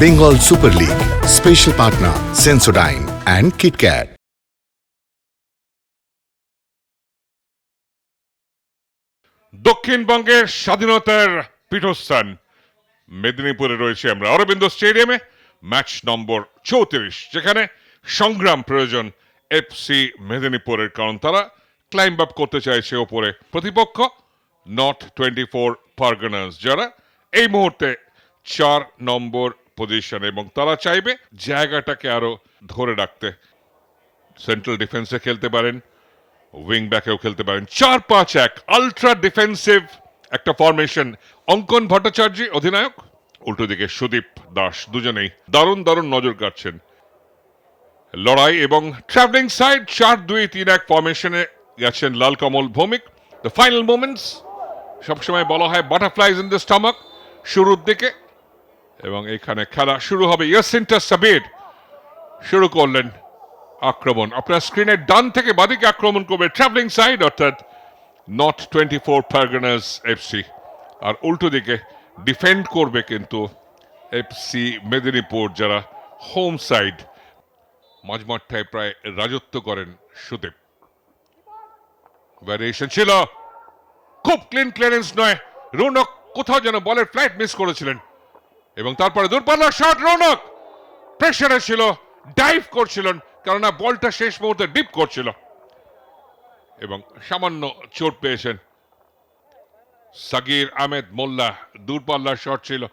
Bengal Super League. Special partner Sensodyne and KitKat. দক্ষিণবঙ্গের স্বাধীনতার পীঠস্থান মেদিনীপুরে রয়েছে আমরা অরবিন্দ স্টেডিয়ামে, ম্যাচ নম্বর 34, যেখানে সংগ্রাম প্রয়োজন এফসি মেদিনীপুরের, কারণ তারা ক্লাইম্ব আপ করতে চাইছে ওপরে। প্রতিপক্ষ নর্থ 24 পারগনাস, যারা এই মুহূর্তে 4 নম্বর পজিশন, এবং তারা চাইবে জায়গাটাকে আরো ধরে রাখতে। সেন্ট্রাল ডিফেন্সে খেলতে পারেন, উইং ব্যাকেও খেলতে পারেন। 4-5-1 আলট্রা ডিফেন্সিভ একটা ফরমেশন। অঙ্কন ভট্টাচার্য অধিনায়ক, উল্টো দিকে সুদীপ দাস, দুজনেই দারুণ দারুণ নজর কাটছেন। লড়াই এবং ট্রাভেলিং সাইড 4-2-3-1 ফরমেশনে গেছেন লাল কমল ভৌমিক। দ্য ফাইনাল মোমেন্টস, সবসময় বলা হয় বাটারফ্লাইজ ইন দ্য স্টমাক শুরুর দিকে, এবং এখানে খেলা শুরু হবে। ইয়াসিন্টা সাবির শুরু করলেন আক্রমণ। আপনার স্ক্রিনের ডান থেকে বাদিকে আক্রমণ করবে ট্রাভেলিং সাইড, অর্থাৎ নর্থ 24 পারগনাস এফসি, আর উল্টো দিকে ডিফেন্ড করবে কিন্তু এফসি মেদিনীপুর, যারা হোম সাইড। মাঝমাঠটায় প্রায় রাজত্ব করেন সুদীপ। ভ্যারিয়েশন ছিল, খুব ক্লিন ক্লিয়ারেন্স নয়। রৌনক কোথাও যেন বলের ফ্লাইট মিস করেছিলেন, এবং তারপরে দূরপাল্লার শট। রৌনক প্রেসারে ছিল, ডাইভ করছিলেন, কেননা বলটা শেষ মুহূর্তে ডিপ করছিল, এবং সামান্য চোট পেয়েছেন। সাগির আহমেদ মোল্লা, দূরপাল্লার শট ছিল,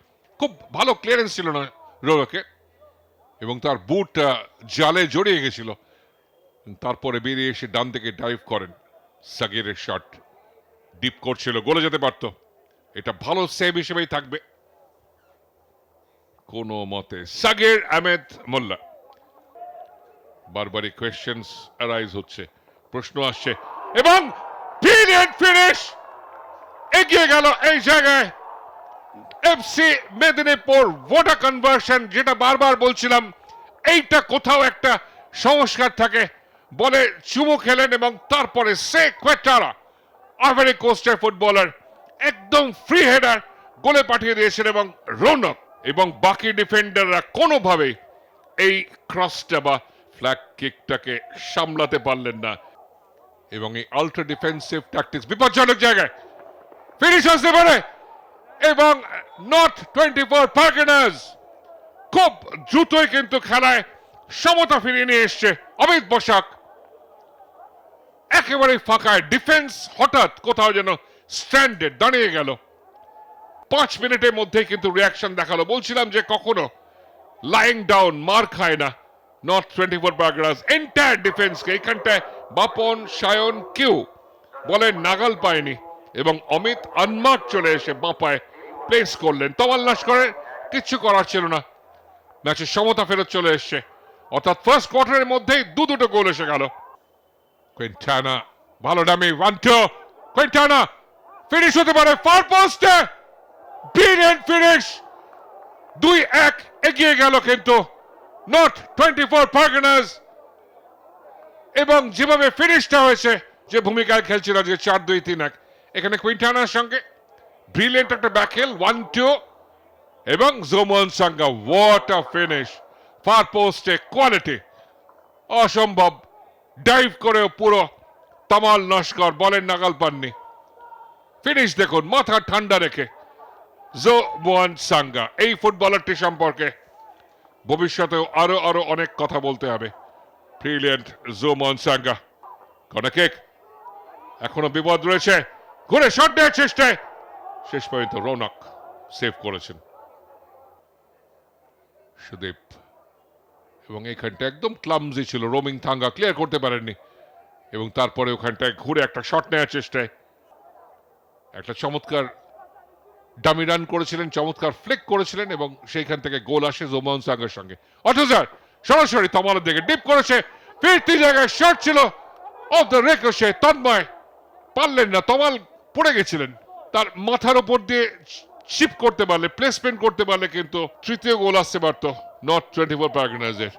খুব ভালো ক্লিয়ারেন্স ছিল না রৌনকে, এবং তার বুট জালে জড়িয়ে গেছিল। তারপরে বেরিয়ে এসে ডান থেকে ডাইভ করেন। সাগিরের শট ডিপ করছিল, গোলে যেতে পারত। এটা ভালো সেভ হিসেবেই থাকবে কোনো মতে। সাগির আহমেদ মোল্লা, বারবারই কোয়েশ্চেন্স অ্যারাইজ হচ্ছে, প্রশ্ন আসছে, এবং ব্রিলিয়ান্ট ফিনিশ। এগিয়ে গেল এই জায়গায় এফসি মেদিনীপুর। ওয়াটার কনভার্সন, যেটা বারবার বলছিলাম, এইটা কোথাও একটা সংস্কার থাকে। বলে চুমু খেলেন, এবং তারপরে সে কোয়েটারা, আইভরি কোস্টের ফুটবলার, একদম ফ্রি হেডার গোলে পাঠিয়ে দিয়েছেন। এবং রৌনক এবং বাকি ডিফেন্ডাররা কোনোভাবেই এই ক্রসটা বা ফ্ল্যাগ কিকটাকে সামলাতে পারলেন না, এবং এই আল্ট্রা ডিফেন্সিভ ট্যাকটিক্স বিপজ্জনক জায়গায় ফিনিশ আসতে পারে। এবং নর্থ 24 পারগনাস খুব দ্রুতই কিন্তু খেলায় সমতা ফিরিয়ে নিয়ে এসছে। অমিত বসাক একেবারে ফাঁকায়, ডিফেন্স হঠাৎ কোথাও যেন স্ট্যান্ডার্ড দাঁড়িয়ে গেল। 5 মিনিটের মধ্যে কিন্তু রিয়াকশন দেখালো। বলছিলাম যে কখনো লাইং ডাউন মার খায় না নর্থ 24 পারগনাস। এন্টায়ার ডিফেন্সকে এখানটায় বাপন, সায়ন কেউ বলেন নাগাল পায়নি, এবং অমিত আনমার্ক চলে এসে বাঁপায় প্লেস করলেন। তমাল লস্করের কিচ্ছু করার ছিল না, ম্যাচের সমতা ফেরত চলে এসছে, অর্থাৎ ফার্স্ট কোয়ার্টারের মধ্যেই দুটো গোল এসে গেল। কুইন্টানা ভালো ডামি, 1-2, কুইন্টানা ফিনিশ হতে পারে ফার পোস্টে। Brilliant finish. 2-1 এগিয়ে গেল কিন্তু নর্থ 24 পারগনাস, এবং যেভাবে ফিনিশটা হয়েছে, যে ভূমিকায় খেলছিল আজকে 4-2-3-1, এখানে কুইন্টানার সঙ্গে ব্রিলিয়ান্ট একটা ব্যাকহেল, 1-2, এবং Jomon Sanga, what a finish. Far পোস্টে কোয়ালিটি অসম্ভব, ডাইভ করেও পুরো তামাল নস্কর বলেন নাগাল পাননি। ফিনিশ দেখুন, মাথা ঠান্ডা রেখে। জোমন সাঙ্গা, এই ফুটবলারটি সম্পর্কে ভবিষ্যতেও আরো আরো অনেক কথা বলতে হবে। Brilliant Jomon Sanga. Corner kick, এখনো বিপদ রয়েছে, ঘুরে শট দেওয়ার চেষ্টায় শেষ পর্যন্ত রৌনক সেভ করেছেন। সুদীপ, এবং এখানটা একদম ক্লামজি ছিল, রোমিং থাঙ্গা ক্লিয়ার করতে পারেননি, এবং তারপরে ওখানটায় ঘুরে একটা শট নেওয়ার চেষ্টায় একটা চমৎকার ডামি রান করেছিলেন, চমৎকার ফ্লিক করেছিলেন, এবং সেইখান থেকে গোল আসে জোমন সাঙ্গার সঙ্গে। অথজার সরাসরি তমালের দিকে ডিপ করেছে, ফিরতি জায়গায় শট ছিল অফ দ্য রেকোশে। তন্ময় পারলেন না, তমাল পড়ে গেছিলেন, তার মাথার উপর দিয়ে শিপ করতে পারলে, প্লেসমেন্ট করতে পারলে কিন্তু তৃতীয় গোল আসতে পারত নর্থ 24 পারগনাসের।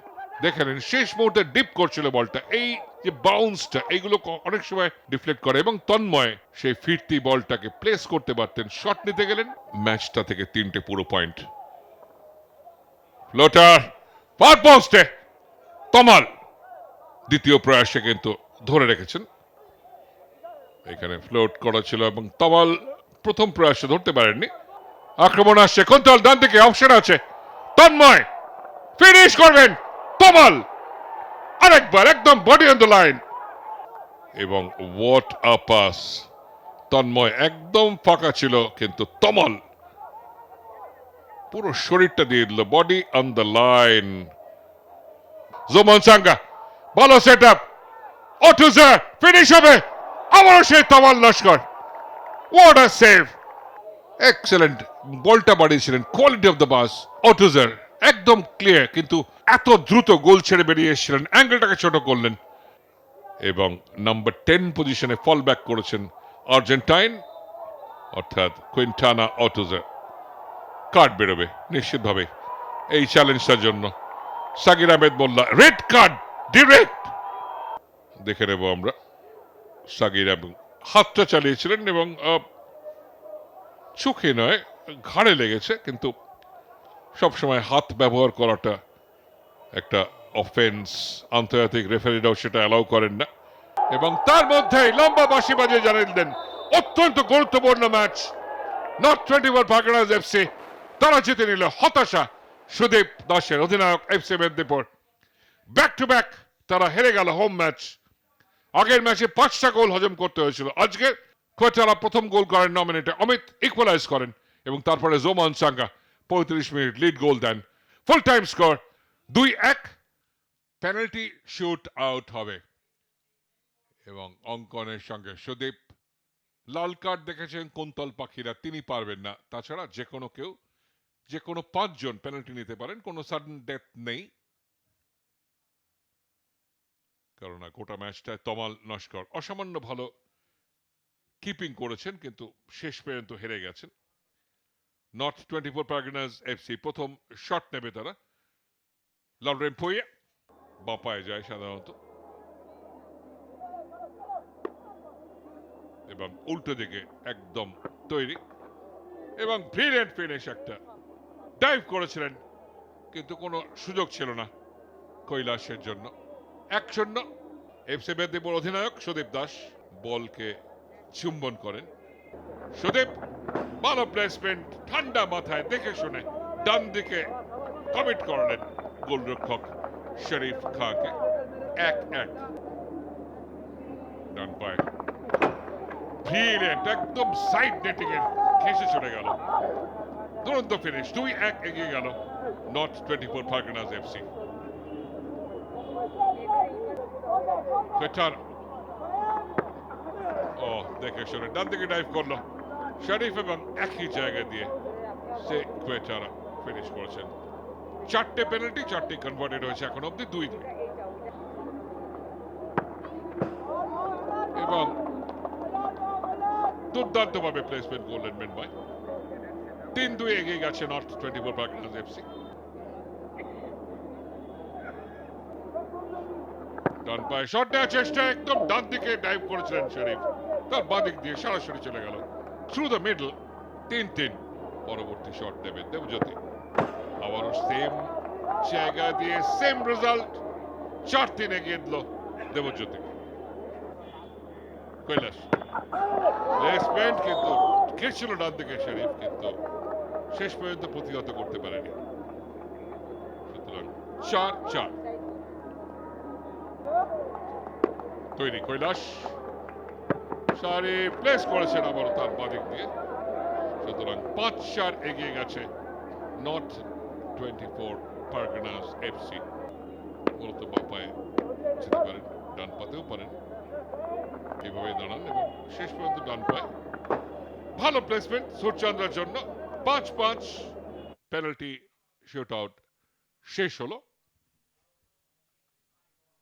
দেখে নিন, শেষ মুহূর্তে ডিপ করছিল বলটা। এই যে বাউন্সটা, এইগুলো অনেক সময় ডিফ্লেক্ট করে, এবং তন্ময় সেই ফিরতি বলটাকে প্লেস করতে পারতেন, শট নিতে গেলেন। ম্যাচটা থেকে 3টে পুরো পয়েন্ট। ফ্লোটার ফার পোস্টে তমাল দ্বিতীয় প্রয়াসে কিন্তু ধরে রেখেছেন। এখানে ফ্লোট করা ছিল এবং তমাল প্রথম প্রয়াসে ধরতে পারেননি। আক্রমণ আসছে, কুন্তল ডান দিকে, অপশন আছে, তন্ময় ফিনিশ করবেন, তমাল আরেকবার একদম বডি অন দ্য লাইন এবং হোয়াট আ পাস। তন্ময় একদম ফাঁকা ছিল কিন্তু তমাল পুরো শরীরটা দিয়ে দিল, body on the line. Jomon Sanga ভালো সেট আপ, অটুজার ফিনিশ হবে, আবারও সেই Tamal Laskar. What a save, excellent বলটা বাড়িয়েছিলেন, কোয়ালিটি অফ দ্য বাস অটুজার একদম ক্লিয়ার, কিন্তু এত দ্রুত গোল ছেড়ে বেরিয়ে এসেছিলেন, অ্যাঙ্গেলটাকে ছোট করলেন এবং নাম্বার 10 পজিশনে ফল ব্যাক করেছেন আর্জেন্টাইন অর্থাৎ কুইন্টানা অটুজার। কার্ড বেরোবে নিশ্চিতভাবে এই চ্যালেঞ্জটার জন্য। সাকির আহমেদ মোল্লা রেড কার্ড ডিরেক্ট, দেখে নেব আমরা। সাকির এবং হাতটা চালিয়েছিলেন এবং চোখে নয় ঘাড়ে লেগেছে, কিন্তু সবসময় হাত ব্যবহার করাটা একটা অফেন্স, আন্তর্জাতিক রেফারিরাও সেটা অ্যালাউ করেন না। এবং তার মধ্যেই লম্বা বাঁশি বাজিয়ে জানিয়ে দিলেন অত্যন্ত গুরুত্বপূর্ণ ম্যাচ, নর্থ 24 পারগনাস এফসি তারা জিতে নিল। হতাশা সুদীপ দাসের অধিনায়ক FC Medinipur, back to back তারা হেরে গেল হোম ম্যাচ। আগের ম্যাচে 5টা গোল হজম করতে হয়েছিল, আজকে কোয়েটারা প্রথম গোল করেন নমিনেটে, অমিত ইকুয়ালাইজ করেন এবং তারপরে Jomon Sanga 35 minute lead goal দেন। Full time score 2-1। Penalty shoot out হবে এবং অঙ্কনের সঙ্গে সুদীপ। লাল কার্ড দেখেছেন কুন্তল পাখিরা, তিনি পারবেন না, তাছাড়া যে কোনো কেউ, যে কোনো 5 জন পেনাল্টি নিতে পারেন, কোনো সাডেন ডেথ নেই। কেননা গোটা ম্যাচটায় তমাল নস্কর অসামান্য ভালো কিপিং করেছেন, কিন্তু শেষ পর্যন্ত হেরে গেছেন। নর্থ 24 পারগনাস এফসি প্রথম শট নেবে তারা। লরেন ফুইয়া বাপায় যায় সাধারণত এবং উল্টো দিকে একদম তৈরি এবং ব্রিলিয়েন্ট ফিনিশ, একটা ডাইভ করেছিলেন কিন্তু কোনো সুযোগ ছিল না কৈলাসের জন্য। 1-0 এফসি মেদিনীপুর অধিনায়ক সুদীপ দাস বলকে চুম্বন করেন। সুদীপ ভালো প্লেসমেন্ট, ঠান্ডা মাথায় দেখে শুনে ডান দিকে কমিট করলেন গোলরক্ষক শরীফ খানকে। 1-1 ডান পায়ে ব্রিলিয়েন্ট, একদম সাইড নেটিং এর ঘেঁষে চলে গেল, দুরন্ত ফিনিশ। 2-1 এগিয়ে গেল নর্থ 24 পারগনাস এফসি। ও দেখে শুনে ডান দিকে ডাইভ করলো শরীফ এবং একই জায়গা দিয়ে সে কোয়েটারা ফিনিশ করেছেন। 4টে পেনাল্টি, 4টি কনভার্টেড হয়েছে এখন অব্দি 2-2 এবং দুর্দান্ত ভাবে প্লেসমেন্ট করলেন মেনবাই। 3-2 এগিয়ে গেছে নর্থ 24 পারগনাস এফসি। ডান পায়ে শট নেওয়ার চেষ্টা, একদম ডান দিকে ডাইভ করেছিলেন শরীফ, তার বাঁ দিক দিয়ে সরাসরি চলে গেল থ্রু দ্য মিডল। 3-3 পরবর্তী শট নেবেন দেবজ্যোতি, আবারও সেম জায়গা দিয়ে সেম রেজাল্ট, 4-3 এগিয়ে দিল দেবজ্যোতি। কৈলাস প্লেসমেন্ট কিন্তু গেছিল ডান দিকে শরীফ, কিন্তু শেষ পর্যন্ত প্রতিহত করতে পারেনি। সুতরাং 4-4 তৈরি। কৈলাস সারি প্লেস করেছেন আবারও তার বাদিক দিয়ে, সুতরাং 5-4 এগিয়ে গেছে নর্থ 24 পারগনাস এফসি। মূলত বাপায় যেতে পারেন, ডান পাতেও পারেন, এইভাবে দাঁড়ান এবং শেষ পর্যন্ত ডান পায়। ভালো প্লেসমেন্ট সূর্যচন্দ্রের জন্য। 5-5 পেনাল্টি শুট আউট শেষ হলো।